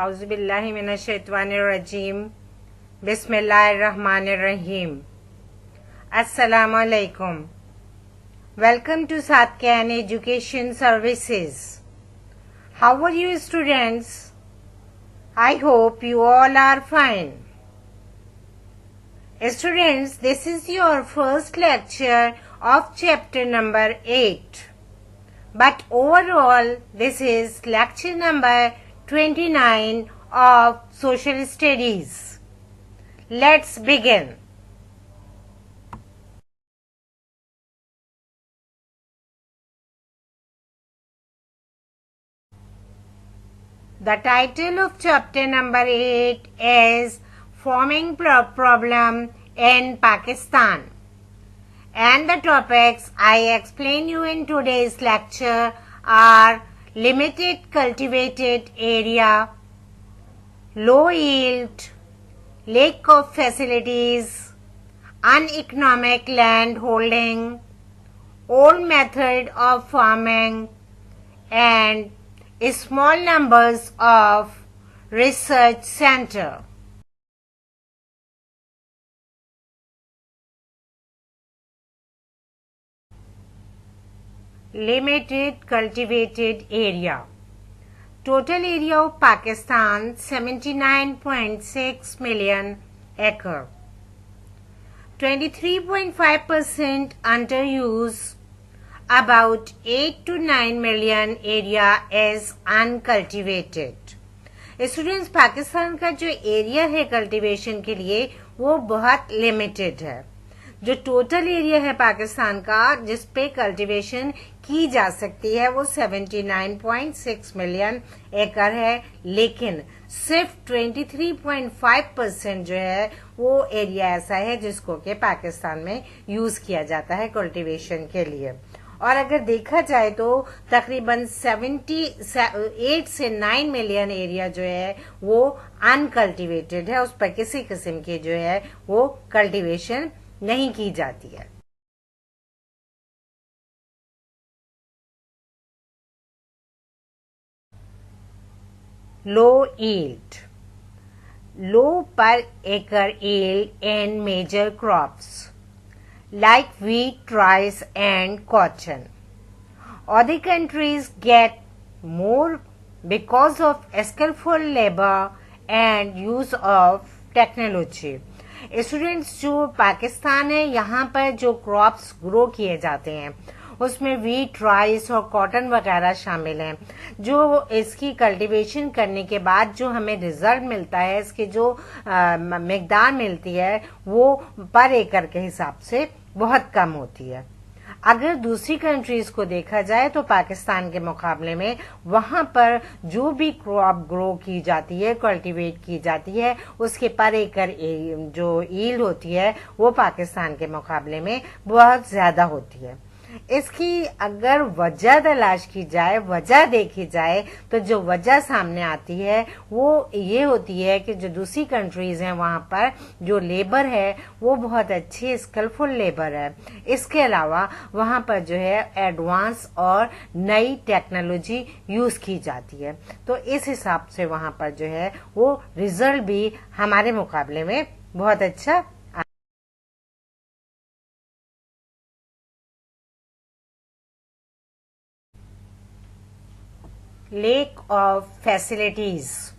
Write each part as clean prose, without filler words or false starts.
औज़ुबिल्लाहिमिनश्शैतानिर्रजीम बिस्मिल्लाहिर्रहमानिर्रहीम। अस्सलामुअलैकुम। Welcome to Satyan Education Services. How are you students? I hope you all are fine. Students, this is your first lecture of chapter number 8. But overall, this is lecture number 29 of Social Studies. Let's begin. The title of chapter number 8 is Farming Problem in Pakistan. And the topics I explain you in today's lecture are limited cultivated area, low yield, lack of facilities, uneconomic land holding, old method of farming, and small numbers of research center. Limited cultivated area. Total area of Pakistan 79.6 million acre. 23.5% under use. About 8 to 9 million area is uncultivated. Students, Pakistan का जो area है cultivation के लिए वो बहुत limited है। जो total area है पाकिस्तान का जिस पे कल्टीवेशन की जा सकती है वो 79.6 मिलियन एकड़ है, लेकिन सिर्फ 23.5% जो है वो एरिया ऐसा है जिसको कि पाकिस्तान में यूज किया जाता है कल्टीवेशन के लिए। और अगर देखा जाए तो तकरीबन 78 से 9 मिलियन एरिया जो है वो अनकल्टिवेटेड है, उस पर किसी किस्म की जो है वो कल्टीवेशन नहीं की जाती है। लो यील्ड, लो पर एकड़ yield in major crops like wheat, rice and cotton. Other countries get more because of skillful labor and use of technology. Students, जो पाकिस्तान है यहाँ पर जो क्रॉप्स ग्रो किए जाते हैं उसमें व्हीट, राइस और कॉटन वगैरह शामिल हैं। जो इसकी कल्टीवेशन करने के बाद जो हमें रिजल्ट मिलता है, इसकी जो मिकदार मिलती है वो पर एकड़ के हिसाब से बहुत कम होती है। अगर दूसरी कंट्रीज को देखा जाए तो पाकिस्तान के मुकाबले में वहां पर जो भी क्रॉप ग्रो की जाती है, कल्टीवेट की जाती है, उसके पर एकड़ जो यील्ड होती है वो पाकिस्तान के मुकाबले में बहुत ज्यादा होती है। इसकी अगर वजह तलाश की जाए, वजह देखी जाए तो जो वजह सामने आती है वो ये होती है कि जो दूसरी कंट्रीज हैं वहां पर जो लेबर है वो बहुत अच्छी स्किलफुल लेबर है। इसके अलावा वहां पर जो है एडवांस और नई टेक्नोलॉजी यूज की जाती है, तो इस हिसाब से वहां पर जो है वो रिजल्ट भी हमारे मुकाबले में बहुत अच्छा। Lack of facilities.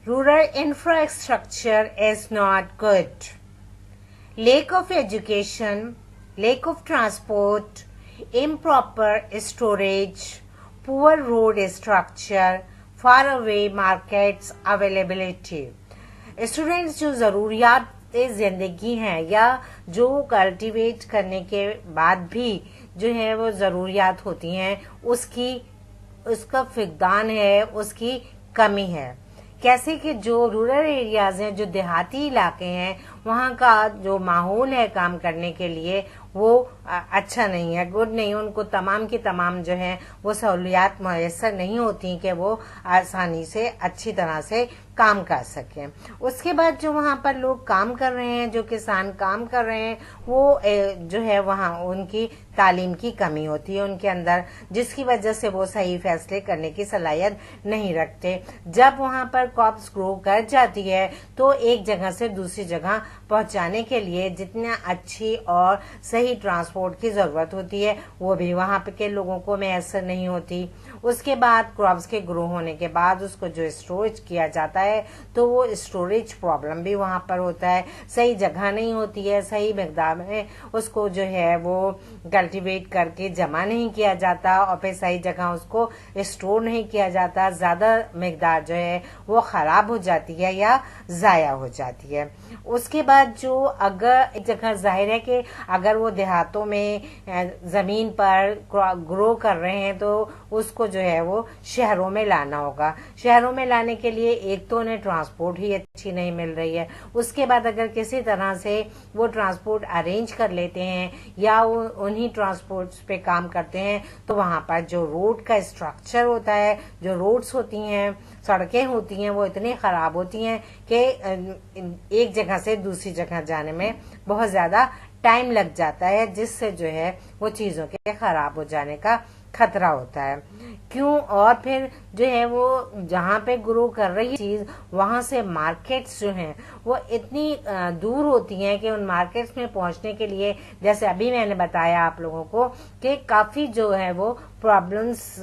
Rural infrastructure is not good. Lack of education, lack of transport, improper storage, poor road structure, far away markets availability. Students, जो ज़रूरियात ज़िंदगी हैं या जो कल्टीवेट करने के बाद भी जो है वो ज़रूरियात होती हैं उसका फुकदान है, उसकी कमी है। कैसे कि जो रूरल एरियाज हैं, जो देहाती इलाके हैं, वहाँ का जो माहौल है काम करने के लिए वो अच्छा नहीं है, गुड नहीं। उनको तमाम की तमाम जो है वो सहूलियात मैसर नहीं होती कि वो आसानी से अच्छी तरह से काम कर सकें। उसके बाद जो वहाँ पर लोग काम कर रहे हैं, जो किसान काम कर रहे हैं, वो जो है वहाँ उनकी तालीम की कमी होती है उनके अंदर, जिसकी वजह से वो सही फैसले करने की सलाहियत नहीं रखते। जब वहाँ पर क्रॉप्स ग्रो कर जाती है तो एक जगह से दूसरी जगह पहुँचाने के लिए जितना अच्छी और सही ट्रांसपोर्ट की जरूरत होती है वो भी वहाँ पे के लोगों को मैसर नहीं होती। उसके बाद क्रॉप्स के ग्रो होने के बाद उसको जो स्टोरेज किया जाता है तो वो स्टोरेज प्रॉब्लम भी वहाँ पर होता है, सही जगह नहीं होती है, सही मिकदार में उसको जो है वो कल्टीवेट करके जमा नहीं किया जाता और फिर सही जगह उसको स्टोर नहीं किया जाता, ज्यादा मिकदार जो है वो खराब हो जाती है या जाया हो जाती है। उसके बाद जो अगर एक जगह जाहिर है कि अगर वो देहातों में जमीन पर ग्रो कर रहे हैं तो उसको जो है वो शहरों में लाना होगा। शहरों में लाने के लिए एक तो उन्हें ट्रांसपोर्ट ही अच्छी नहीं मिल रही है, उसके बाद अगर किसी तरह से वो ट्रांसपोर्ट अरेंज कर लेते हैं या उन्हीं ट्रांसपोर्ट पे काम करते हैं तो वहां पर जो रोड का स्ट्रक्चर होता है, जो रोड्स होती हैं, सड़कें होती हैं, वो इतनी खराब होती हैं कि एक जगह से दूसरी जगह जाने में बहुत ज्यादा टाइम लग जाता है, जिससे जो है वो चीजों के खराब हो जाने का खतरा होता है। क्यों? और फिर जो है वो जहाँ पे ग्रो कर रही है चीज वहां से मार्केट्स जो हैं वो इतनी दूर होती हैं कि उन मार्केट्स में पहुंचने के लिए, जैसे अभी मैंने बताया आप लोगों को, कि काफी जो है वो प्रॉब्लम्स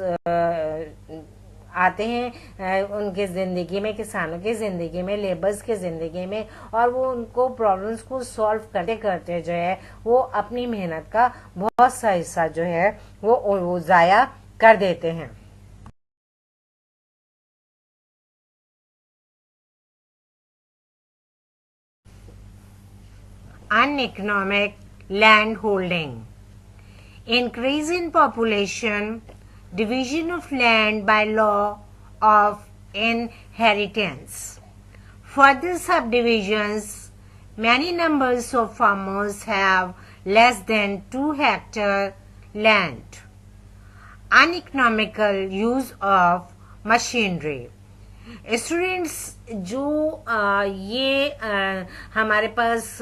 आते हैं उनके जिंदगी में, किसानों की जिंदगी में, लेबर्स की जिंदगी में, और वो उनको प्रॉब्लम्स को सॉल्व करते करते जो है वो अपनी मेहनत का बहुत सा हिस्सा जो है वो जाया कर देते हैं। Uneconomic land holding, increase in population, division of land by law of inheritance. Further subdivisions, many numbers of farmers have less than 2 hectare land. Uneconomical use of machinery. Students जो हमारे पास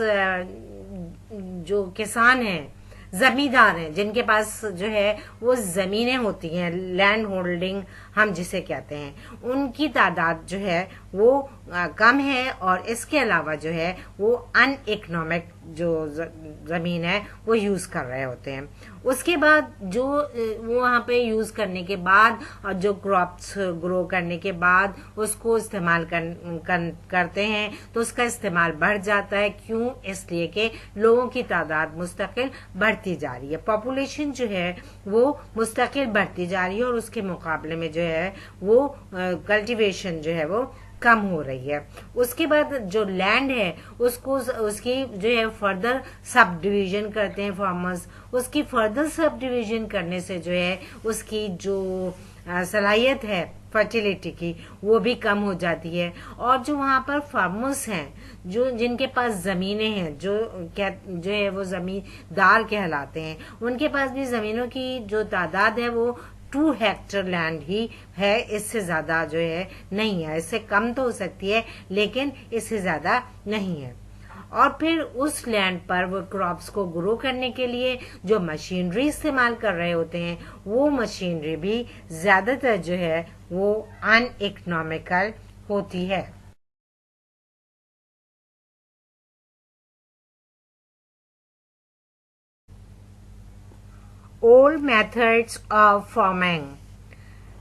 जो किसान हैं, जमींदार हैं, जिनके पास जो है वो जमीनें होती हैं, लैंड होल्डिंग हम जिसे कहते हैं, उनकी तादाद जो है वो कम है और इसके अलावा जो है वो अनइकोनॉमिक जो जमीन है वो यूज कर रहे होते हैं। उसके बाद जो वो वहाँ पे यूज करने के बाद और जो क्रॉप्स ग्रो करने के बाद उसको इस्तेमाल करते हैं तो उसका इस्तेमाल बढ़ जाता है। क्यों? इसलिए कि लोगों की तादाद मुस्तकिल बढ़ती जा रही है, पॉपुलेशन जो है वो मुस्तकिल बढ़ती जा रही है और उसके मुकाबले में जो है वो कल्टीवेशन जो है वो कम हो रही है। उसके बाद जो लैंड है उसको उसकी जो है फर्दर सब डिवीजन करते हैं फार्मर्स। उसकी फर्दर सब डिवीजन करने से जो है उसकी जो सलाहियत है फर्टिलिटी की वो भी कम हो जाती है। और जो वहाँ पर फार्मर्स हैं, जो जिनके पास जमीनें हैं, जो है वो जमींदार कहलाते हैं, उनके पास भी जमीनों की जो तादाद है वो 2 हेक्टेयर लैंड ही है, इससे ज्यादा जो है नहीं है। इससे कम तो हो सकती है लेकिन इससे ज्यादा नहीं है। और फिर उस लैंड पर वो क्रॉप्स को ग्रो करने के लिए जो मशीनरी इस्तेमाल कर रहे होते हैं वो मशीनरी भी ज्यादातर जो है वो अनइकोनॉमिकल होती है। Old methods of farming.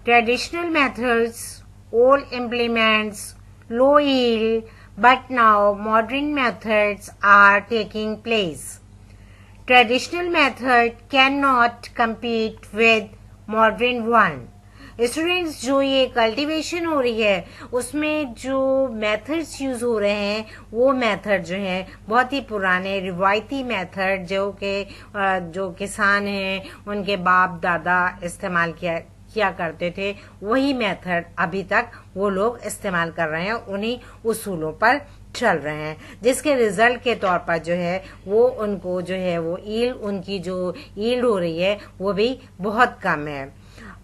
Traditional methods, old implements, low yield, but now modern methods are taking place. Traditional method cannot compete with modern one. Students जो ये कल्टीवेशन हो रही है उसमें जो मेथड्स यूज हो रहे हैं वो मेथड जो है बहुत ही पुराने रिवायती मेथड जो किसान हैं उनके बाप दादा इस्तेमाल किया करते थे, वही मेथड अभी तक वो लोग इस्तेमाल कर रहे हैं, उन्हीं उसूलों पर चल रहे हैं, जिसके रिजल्ट के तौर पर जो है वो उनको जो है वो उनकी जो ईल्ड हो रही है वो भी बहुत कम है।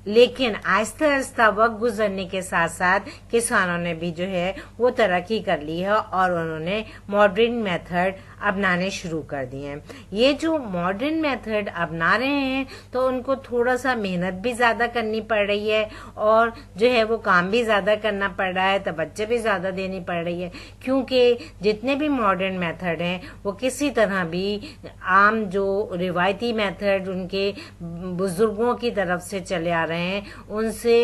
लेकिन आहिस्ता आहिस्ता वक्त गुजरने के साथ साथ किसानों ने भी जो है वो तरक्की कर ली है और उन्होंने मॉडर्न मेथड अपनाने शुरू कर दिए हैं। ये जो मॉडर्न मेथड अपना रहे हैं तो उनको थोड़ा सा मेहनत भी ज़्यादा करनी पड़ रही है और जो है वो काम भी ज़्यादा करना पड़ रहा है, तवज्जो भी ज़्यादा देनी पड़ रही है, क्योंकि जितने भी मॉडर्न मेथड हैं वो किसी तरह भी आम जो रिवायती मेथड उनके बुजुर्गों की तरफ से चले आ रहे हैं उनसे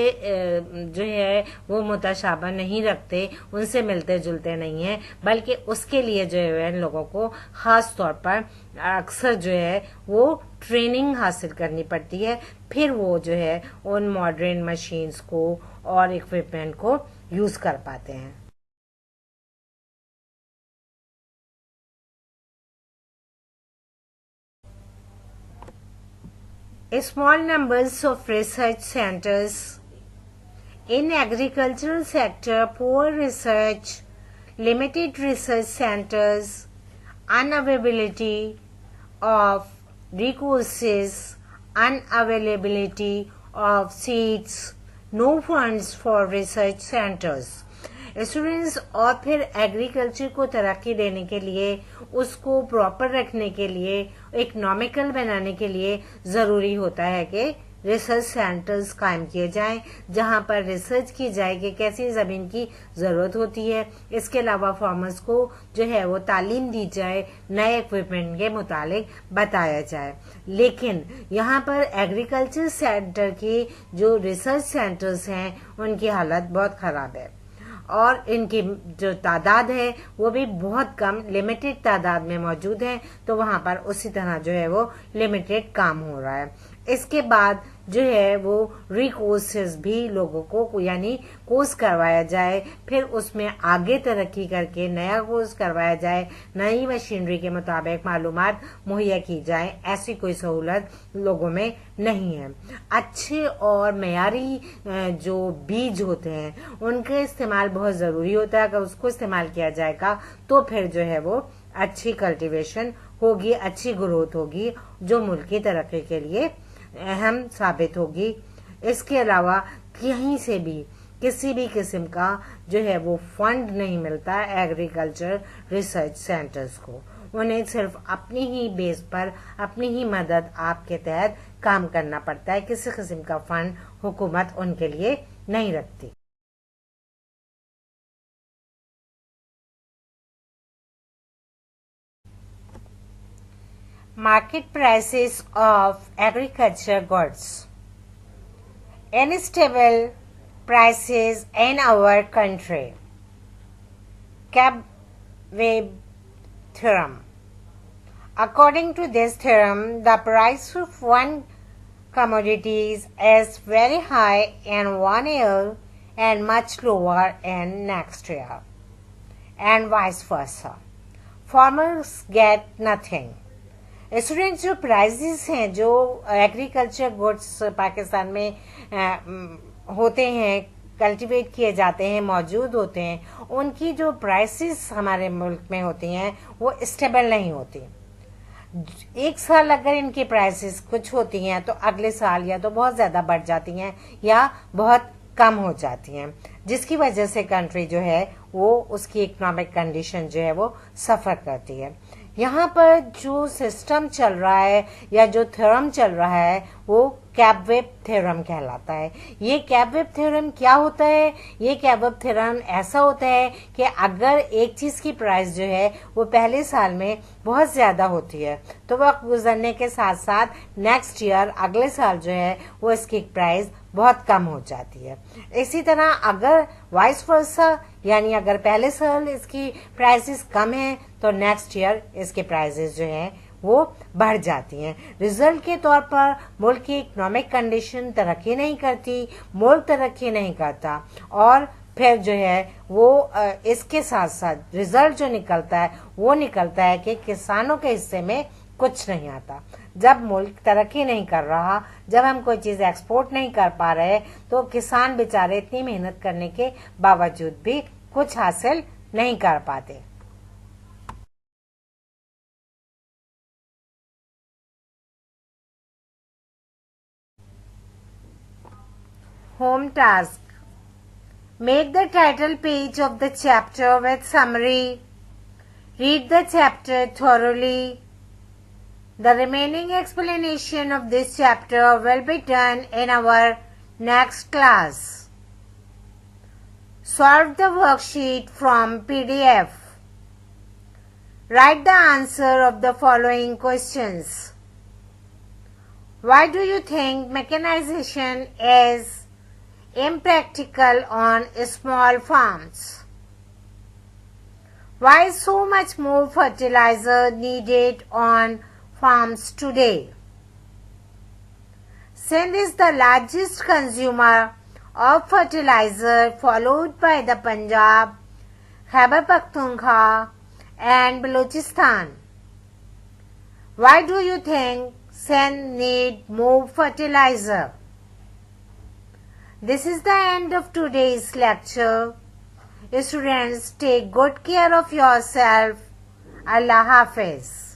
जो है वो मुताशाबा नहीं रखते, उनसे मिलते जुलते नहीं है, बल्कि उसके लिए जो है इन लोगों को खास तौर पर अक्सर जो है वो ट्रेनिंग हासिल करनी पड़ती है, फिर वो जो है उन मॉडर्न मशीन्स को और इक्विपमेंट को यूज कर पाते हैं। Small numbers of research centers in agricultural sector, poor research, limited research centers, unavailability of resources, unavailability of seats, no funds for research centers. Students और फिर एग्रीकल्चर को तरक्की देने के लिए, उसको प्रॉपर रखने के लिए, इकोनॉमिकल बनाने के लिए ज़रूरी होता है कि रिसर्च सेंटर्स कायम किए जाएं, जहां पर रिसर्च की जाए कि कैसी ज़मीन की ज़रूरत होती है। इसके अलावा फार्मर्स को जो है वो तालीम दी जाए, नए इक्विपमेंट के मुतालिक बताया जाए। लेकिन यहाँ पर एग्रीकल्चर सेंटर के जो रिसर्च सेंटर्स हैं उनकी हालत बहुत ख़राब है और इनकी जो तादाद है वो भी बहुत कम, लिमिटेड तादाद में मौजूद है, तो वहां पर उसी तरह जो है वो लिमिटेड काम हो रहा है। इसके बाद जो है वो रिकोर्सेज भी लोगों को यानी कोर्स करवाया जाए, फिर उसमें आगे तरक्की करके नया कोर्स करवाया जाए, नई मशीनरी के मुताबिक मालूमात मुहैया की जाए, ऐसी कोई सहूलत लोगों में नहीं है। अच्छे और मयारी जो बीज होते हैं उनका इस्तेमाल बहुत ज़रूरी होता है। अगर उसको इस्तेमाल किया जाएगा तो फिर जो है वो अच्छी कल्टीवेशन होगी, अच्छी ग्रोथ होगी, जो मुल्क की तरक्की के लिए अहम साबित होगी। इसके अलावा कहीं से भी किसी भी किस्म का जो है वो फंड नहीं मिलता एग्रीकल्चर रिसर्च सेंटर्स को। उन्हें सिर्फ अपनी ही बेस पर, अपनी ही मदद आपके तहत काम करना पड़ता है। किसी किस्म का फंड हुकूमत उनके लिए नहीं रखती। Market prices of agriculture goods. Unstable prices in our country. Cab-Webb theorem. According to this theorem, the price of one commodity is very high in one year and much lower in next year, and vice versa. Farmers get nothing. Students जो prices हैं जो agriculture goods Pakistan में होते हैं, cultivate किए जाते हैं, मौजूद होते हैं, उनकी जो प्राइसेस हमारे मुल्क में होती हैं वो स्टेबल नहीं होती। एक साल अगर इनकी प्राइसेस कुछ होती हैं तो अगले साल या तो बहुत ज़्यादा बढ़ जाती हैं या बहुत कम हो जाती हैं, जिसकी वजह से कंट्री जो है वो उसकी इकोनॉमिक कंडीशन जो है वो सफ़र करती है। यहाँ पर जो सिस्टम चल रहा है या जो थ्योरम चल रहा है वो कैब-वेब थ्योरम कहलाता है। ये कैब-वेब थ्योरम क्या होता है? ये कैब-वेब थ्योरम ऐसा होता है कि अगर एक चीज़ की प्राइस जो है वो पहले साल में बहुत ज़्यादा होती है तो वक्त गुजरने के साथ साथ नेक्स्ट ईयर, अगले साल जो है वो इसकी प्राइस बहुत कम हो जाती है। इसी तरह अगर वाइस वर्सा यानी अगर पहले साल इसकी प्राइसेस कम है तो नेक्स्ट ईयर इसके प्राइसेस जो हैं वो बढ़ जाती हैं। रिजल्ट के तौर पर मुल्क की इकोनॉमिक कंडीशन तरक्की नहीं करती, मुल्क तरक्की नहीं करता और फिर जो है वो इसके साथ साथ रिजल्ट जो निकलता है वो निकलता है कि किसानों के हिस्से में कुछ नहीं आता। जब मुल्क तरक्की नहीं कर रहा, जब हम कोई चीज़ एक्सपोर्ट नहीं कर पा रहे तो किसान बेचारे इतनी मेहनत करने के बावजूद भी कुछ हासिल नहीं कर पाते। Home task. Make the title page of the chapter with summary. Read the chapter thoroughly. The remaining explanation of this chapter will be done in our next class. Solve the worksheet from PDF. Write the answer of the following questions. Why do you think mechanization is impractical on small farms? Why is so much more fertilizer needed on farms today? Sindh is the largest consumer of fertilizer, followed by the Punjab, Khyber Pakhtunkhwa and Balochistan. Why do you think Sindh need more fertilizer? This is the end of today's lecture. Students, take good care of yourself. Allah Hafiz.